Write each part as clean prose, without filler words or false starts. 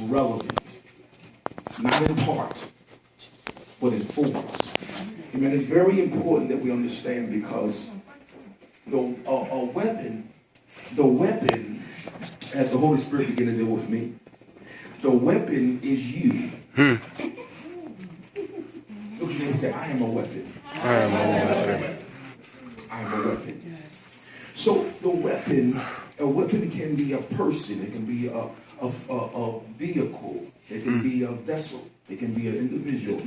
relevant, not in part, but in fullness. Amen. It's very important that we understand, because the weapon, as the Holy Spirit began to deal with me, the weapon is you. Look at you and say, I am a weapon. I am a weapon. I am a weapon. Yes. So the weapon, a weapon can be a person, it can be a vehicle, it can be a vessel, it can be an individual.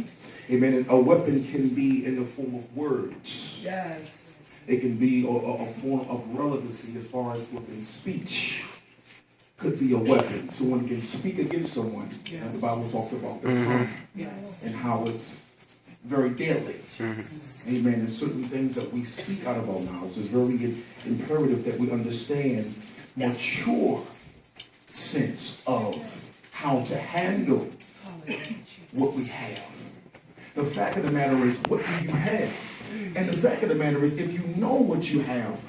Amen. And a weapon can be in the form of words. Yes. It can be a form of relevancy as far as within speech. Could be a weapon. Someone can speak against someone. Yes. And the Bible talks about the tongue, yes, and how it's very deadly. Amen. And certain things that we speak out of our mouths is very imperative that we understand mature sense of how to handle what we have. The fact of the matter is, what do you have? And the fact of the matter is, if you know what you have,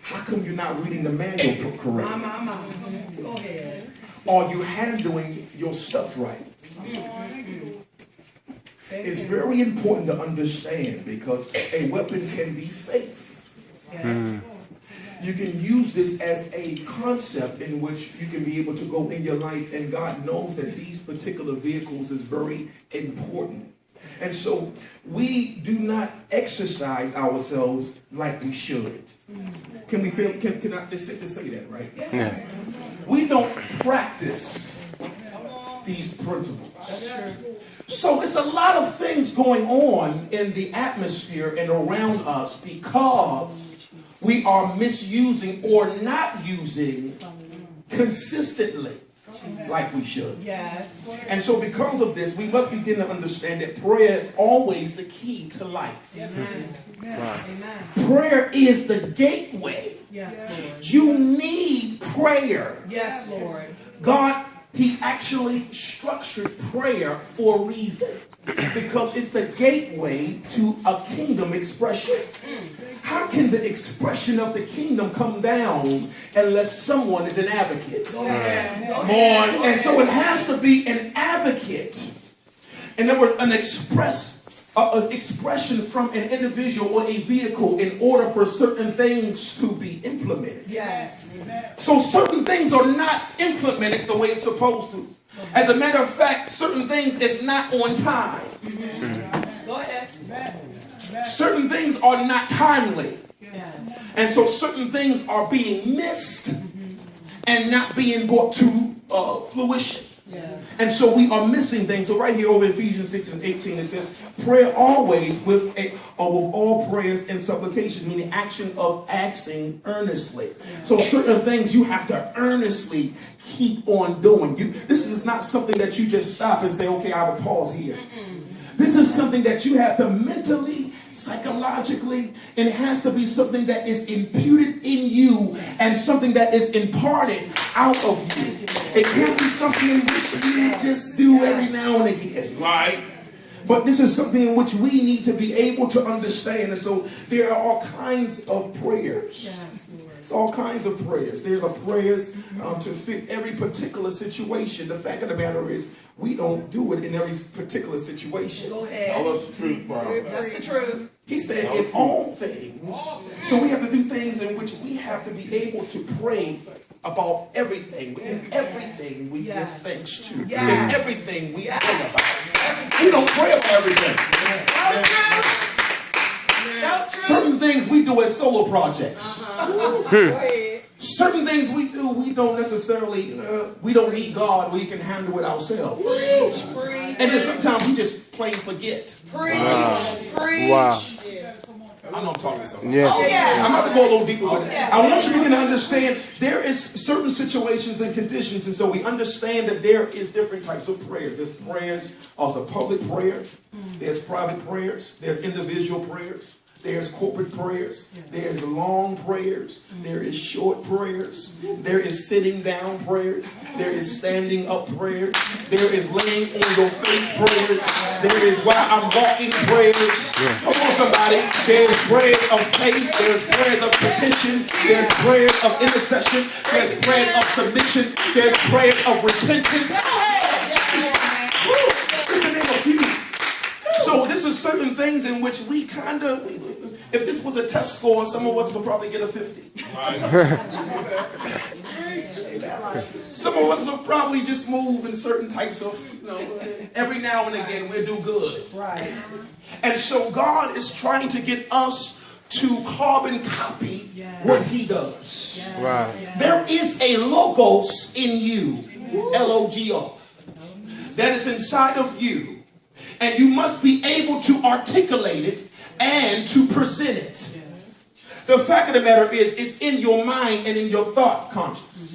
how come you're not reading the manual correctly? Go ahead. Are you handling your stuff right? It's very important to understand, because a weapon can be faith. Yes. You can use this as a concept in which you can be able to go in your life, and God knows that these particular vehicles is very important. And so we do not exercise ourselves like we should. Can we feel? Can I just say that, right? Yeah. We don't practice these principles. That's true. So it's a lot of things going on in the atmosphere and around us, because we are misusing or not using consistently like we should. Yes. And so because of this, we must begin to understand that prayer is always the key to life. Amen. Amen. Prayer is the gateway. Yes, Lord. You need prayer. Yes, Lord. God, He actually structured prayer for a reason, because it's the gateway to a kingdom expression. How can the expression of the kingdom come down unless someone is an advocate? Go ahead. And so it has to be an advocate. In other words, an expression from an individual or a vehicle in order for certain things to be implemented. Yes. So certain things are not implemented the way it's supposed to. As a matter of fact, certain things it's not on time. Go ahead. Certain things are not timely. Yes. And so certain things are being missed and not being brought to fruition. Yeah. And so we are missing things. So right here over Ephesians 6:18, it says, prayer always with all prayers and supplication, meaning action of asking earnestly. Yeah. So certain things you have to earnestly keep on doing. This is not something that you just stop and say, okay, I will pause here. This is something that you have to mentally, psychologically, and it has to be something that is imputed in you and something that is imparted out of you. It can't be something which you just do every now and again, right? But this is something in which we need to be able to understand. And so there are all kinds of prayers. Yes, Lord. It's all kinds of prayers. There's a prayers to fit every particular situation. The fact of the matter is, we don't do it in every particular situation. Go ahead. That's the truth, bro. That's the truth. He said in all things. So we have to do things in which we have to be able to pray about everything. In everything we give thanks to. In everything we pray about. We don't pray about everything. Certain things we do as solo projects. Certain things we do, we don't necessarily, we don't need God. We can handle it ourselves. And then sometimes we just plain forget. Preach. Wow. I know I'm talking to something. Yes. Oh, yeah. I'm about to go a little deeper with it. I want you to understand there is certain situations and conditions, and so we understand that there is different types of prayers. There's prayers, also public prayer. There's private prayers. There's individual prayers. There's corporate prayers. There's long prayers. There is short prayers. There is sitting down prayers. There is standing up prayers. There is laying on your face prayers. There is while I'm walking prayers. Come on, somebody. There's prayers of faith. There's prayers of petition. There's prayers of intercession. There's prayers of submission. There's prayers of repentance. some things in which we kind of, if this was a test score, some of us would probably get a 50. Some of us would probably just move in certain types of, every now and again we'll do good. Right. And so God is trying to get us to carbon copy what he does. Yes. Right. Yes. There is a logos in you, L-O-G-O, that is inside of you. And you must be able to articulate it and to present it. Yes. The fact of the matter is, it's in your mind and in your thought conscious.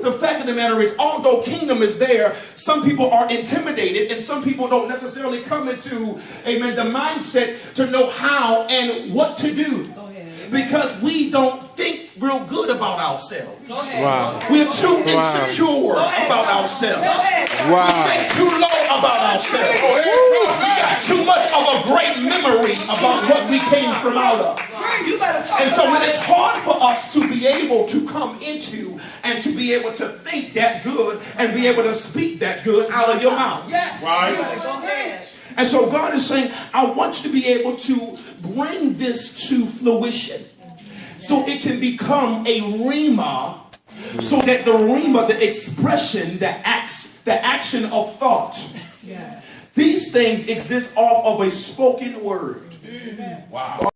The fact of the matter is, although kingdom is there, some people are intimidated and some people don't necessarily come into, amen, the mindset to know how and what to do. Because we don't think real good about ourselves. Wow. We're too insecure about ourselves. Wow. We think too low about ourselves. We got too much of a great memory about what we came from out of. And so it is hard for us to be able to come into and to be able to think that good and be able to speak that good out of your mouth. Yes. Right. And so God is saying, I want you to be able to bring this to fruition so it can become a rhema, so that the rhema, the expression, the action of thought, these things exist off of a spoken word. Wow.